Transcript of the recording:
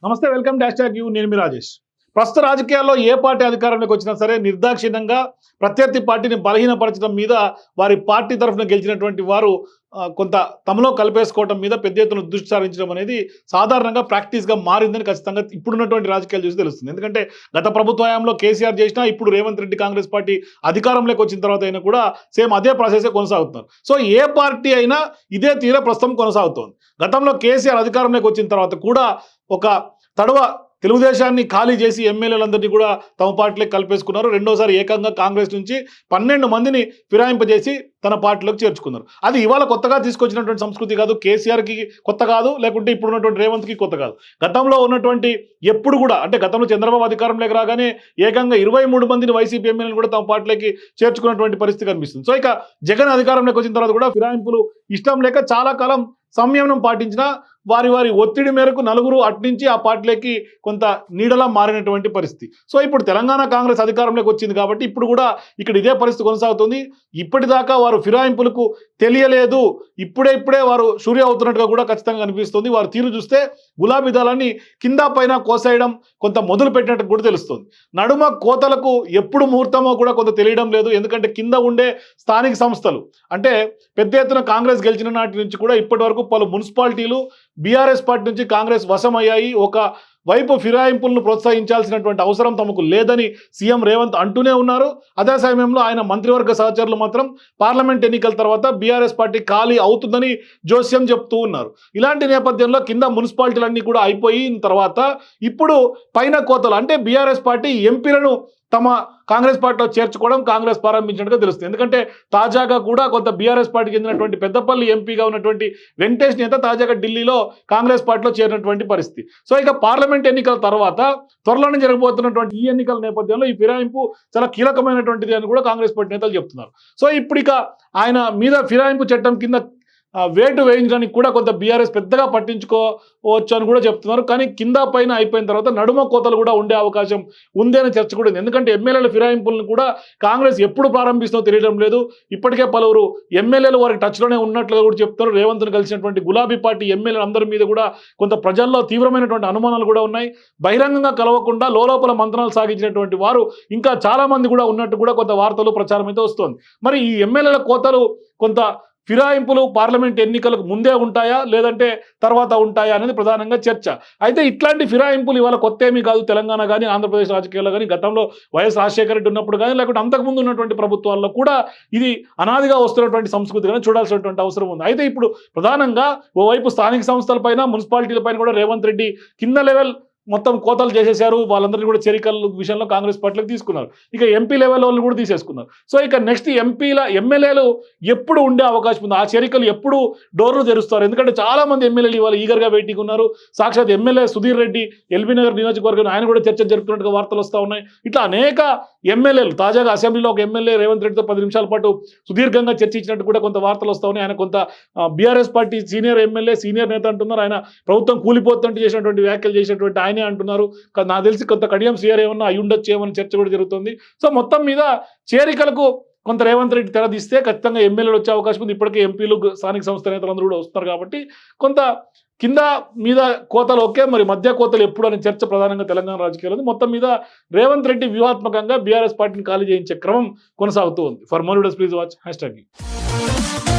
నమస్తే, welcome to #you. నేను మీ రాజేష్. ప్రస్తుత రాజకీయాల్లో ఏ పార్టీ అధికారంలోకి వచ్చినా సరే నిర్దాక్షిణ్యంగా ప్రత్యర్థి పార్టీని బలహీనపరచడం మీద, వారి పార్టీ తరఫున గెలిచినటువంటి వారు కొంత తమలో కలిపేసుకోవడం మీద పెద్ద ఎత్తున దృష్టి సారించడం అనేది సాధారణంగా ప్రాక్టీస్గా మారిందని ఖచ్చితంగా ఇప్పుడున్నటువంటి రాజకీయాలు చూసి తెలుస్తుంది. ఎందుకంటే గత ప్రభుత్వ హయాంలో కేసీఆర్ చేసినా, ఇప్పుడు రేవంత్ రెడ్డి కాంగ్రెస్ పార్టీ అధికారంలోకి వచ్చిన తర్వాత అయినా కూడా సేమ్ అదే ప్రాసెసే కొనసాగుతున్నారు. సో ఏ పార్టీ అయినా ఇదే తీర ప్రస్తుతం కొనసాగుతోంది. గతంలో కేసీఆర్ అధికారంలోకి వచ్చిన తర్వాత కూడా ఒక తడవ తెలుగుదేశాన్ని ఖాళీ చేసి ఎమ్మెల్యేలందరినీ కూడా తమ పార్టీలోకి కలిపేసుకున్నారు. రెండోసారి ఏకంగా కాంగ్రెస్ నుంచి 12 మందిని ఫిరాయింపజేసి తన పార్టీలోకి చేర్చుకున్నారు. అది ఇవాళ కొత్తగా తీసుకొచ్చినటువంటి సంస్కృతి కాదు, కేసీఆర్కి కొత్త కాదు, లేకుంటే ఇప్పుడున్నటువంటి రేవంత్కి కొత్త కాదు. గతంలో ఉన్నటువంటి ఎప్పుడు కూడా, అంటే గతంలో చంద్రబాబు అధికారంలోకి రాగానే ఏకంగా 23 మందిని వైసీపీ ఎమ్మెల్యేలు కూడా తమ పార్టీలోకి చేర్చుకున్నటువంటి పరిస్థితి కనిపిస్తుంది. సో ఇక జగన్ అధికారంలోకి వచ్చిన తర్వాత కూడా ఫిరాయింపులు ఇష్టం లేక చాలా కాలం సంయమనం పాటించిన వారి ఒత్తిడి మేరకు నలుగురు అట్నుంచి ఆ పార్టీలోకి కొంత నీడలా మారినటువంటి పరిస్థితి. సో ఇప్పుడు తెలంగాణ కాంగ్రెస్ అధికారంలోకి వచ్చింది కాబట్టి ఇప్పుడు కూడా ఇక్కడ ఇదే పరిస్థితి కొనసాగుతుంది. ఇప్పటిదాకా వారు ఫిరాయింపులకు తెలియలేదు, ఇప్పుడే వారు సూర్య అవుతున్నట్టుగా కూడా ఖచ్చితంగా కనిపిస్తుంది. వారు తీరు చూస్తే గులాబీ దళాన్ని కింద పైన కోసేయడం కొంత మొదలు పెట్టినట్టు కూడా తెలుస్తుంది. నడుమ కోతలకు ఎప్పుడు ముహూర్తమో కూడా కొంత తెలియడం లేదు. ఎందుకంటే కింద ఉండే స్థానిక సంస్థలు, అంటే పెద్ద ఎత్తున కాంగ్రెస్ గెలిచిన నాటి నుంచి కూడా ఇప్పటి వరకు పలు మున్సిపాలిటీలు బీఆర్ఎస్ పార్టీ నుంచి కాంగ్రెస్ వశమయ్యాయి. ఒక వైపు ఫిరాయింపులను ప్రోత్సహించాల్సినటువంటి అవసరం తమకు లేదని సీఎం రేవంత్ అంటూనే ఉన్నారు. అదే సమయంలో ఆయన మంత్రివర్గ సహచరులు మాత్రం పార్లమెంట్ ఎన్నికల తర్వాత బీఆర్ఎస్ పార్టీ ఖాళీ అవుతుందని జోస్యం చెప్తూ ఉన్నారు. ఇలాంటి నేపథ్యంలో కింద మున్సిపాలిటీలన్నీ కూడా అయిపోయిన తర్వాత ఇప్పుడు పైన కోతలు, అంటే బీఆర్ఎస్ పార్టీ ఎంపీలను తమ కాంగ్రెస్ పార్టీలో చేర్చుకోవడం కాంగ్రెస్ ప్రారంభించినట్టుగా తెలుస్తుంది. ఎందుకంటే తాజాగా కూడా కొంత బీఆర్ఎస్ పార్టీకి చెందినటువంటి పెద్దపల్లి ఎంపీగా ఉన్నటువంటి వెంకటేష్ నేత తాజాగా ఢిల్లీలో కాంగ్రెస్ పార్టీలో చేరినటువంటి పరిస్థితి. సో ఇక పార్లమెంట్ ఎన్నికల తర్వాత త్వరలోనే జరగబోతున్నటువంటి ఈ ఎన్నికల నేపథ్యంలో ఈ ఫిరాయింపు చాలా కీలకమైనటువంటిది అని కూడా కాంగ్రెస్ పార్టీ నేతలు చెప్తున్నారు. సో ఇప్పుడు ఇక ఆయన మీద ఫిరాయింపు చట్టం కింద వేటు వేయించడానికి కూడా కొంత బీఆర్ఎస్ పెద్దగా పట్టించుకోవచ్చు అని కూడా చెప్తున్నారు. కానీ కింద పైన అయిపోయిన తర్వాత నడుమ కోతలు కూడా ఉండే అవకాశం ఉంది అనే చర్చ కూడా ఉంది. ఎందుకంటే ఎమ్మెల్యేల ఫిరాయింపులను కూడా కాంగ్రెస్ ఎప్పుడు ప్రారంభిస్తుందో తెలియడం లేదు. ఇప్పటికే పలువురు ఎమ్మెల్యేలు వారికి టచ్లోనే ఉన్నట్లుగా కూడా చెప్తున్నారు. రేవంత్ను కలిసినటువంటి గులాబీ పార్టీ ఎమ్మెల్యేలు అందరి మీద కూడా కొంత ప్రజల్లో తీవ్రమైనటువంటి అనుమానాలు కూడా ఉన్నాయి. బహిరంగంగా కలవకుండా లోపల మంత్రాలు సాగించినటువంటి వారు ఇంకా చాలా మంది కూడా ఉన్నట్టు కూడా కొంత వార్తలు ప్రచారం అయితే వస్తుంది. మరి ఈ ఎమ్మెల్యేల కోతలు కొంత ఫిరాయింపులు పార్లమెంట్ ఎన్నికలకు ముందే ఉంటాయా లేదంటే తర్వాత ఉంటాయా అనేది ప్రధానంగా చర్చ. అయితే ఇట్లాంటి ఫిరాయింపులు ఇవాళ కొత్త ఏమీ కాదు. తెలంగాణ కానీ ఆంధ్రప్రదేశ్ రాజకీయాల్లో కానీ గతంలో వైఎస్ రాజశేఖర రెడ్డి ఉన్నప్పుడు కానీ లేకుంటే అంతకుముందు ఉన్నటువంటి ప్రభుత్వాల్లో కూడా ఇది అనాదిగా వస్తున్నటువంటి సంస్కృతి కానీ చూడాల్సినటువంటి అవసరం ఉంది. అయితే ఇప్పుడు ప్రధానంగా ఓవైపు స్థానిక సంస్థలపైన మున్సిపాలిటీలపైన కూడా రేవంత్ రెడ్డి కింద లెవెల్ మొత్తం కోతలు చేసేశారు. వాళ్ళందరినీ కూడా చేరికల విషయంలో కాంగ్రెస్ పార్టీలకు తీసుకున్నారు. ఇక ఎంపీ లెవెల్ వాళ్ళు కూడా తీసేసుకున్నారు. సో ఇక నెక్స్ట్ ఎమ్మెల్యేలు ఎప్పుడు ఉండే అవకాశం ఉంది, ఆ చేరికలు ఎప్పుడు డోర్లు తెరుస్తారు? ఎందుకంటే చాలా మంది ఎమ్మెల్యేలు ఇవాళ ఈగర్గా వెయిటింగ్ ఉన్నారు. సాక్షాత్ ఎమ్మెల్యే సుధీర్ రెడ్డి ఎల్బీ నగర్ నియోజకవర్గం ఆయన కూడా చర్చ జరుపుతున్నట్టుగా వార్తలు వస్తూ ఉన్నాయి. ఇట్లా అనేక ఎమ్మెల్యేలు, తాజాగా అసెంబ్లీలో ఒక ఎమ్మెల్యే రేవంత్ రెడ్డితో 10 నిమిషాల పాటు సుదీర్ఘంగా చర్చించినట్టు కూడా కొంత వార్తలు వస్తూ ఉన్నాయి. ఆయన కొంత BRS party senior MLA, senior నేత అంటున్నారు. ఆయన ప్రభుత్వం కూలిపోతుంటే చేసినటువంటి వ్యాఖ్యలు చేసినటువంటి ఆయనే అంటున్నారు. నాకు తెలిసి కొంత కడియం శ్రీఆర్ ఏమన్నా అయి ఉండొచ్చు ఏమని చర్చ కూడా జరుగుతుంది. సో మొత్తం మీద చేరికలకు కొంత రేవంత్ రెడ్డి తెరదీస్తే ఖచ్చితంగా ఎమ్మెల్యేలు వచ్చే అవకాశం ఉంది. ఇప్పటికే ఎంపీలు, స్థానిక సంస్థ నేతలందరూ కూడా వస్తున్నారు కాబట్టి కొంత కింద మీద కోతలు ఓకే, మరి మధ్య కోతలు ఎప్పుడు అనే చర్చ ప్రధానంగా తెలంగాణ రాజకీయాలు ఉంది. మొత్తం మీద రేవంత్ రెడ్డి వ్యూహాత్మకంగా బీఆర్ఎస్ పార్టీని ఖాళీ చేయించే క్రమం కొనసాగుతూ ఉంది. For more videos please watch #.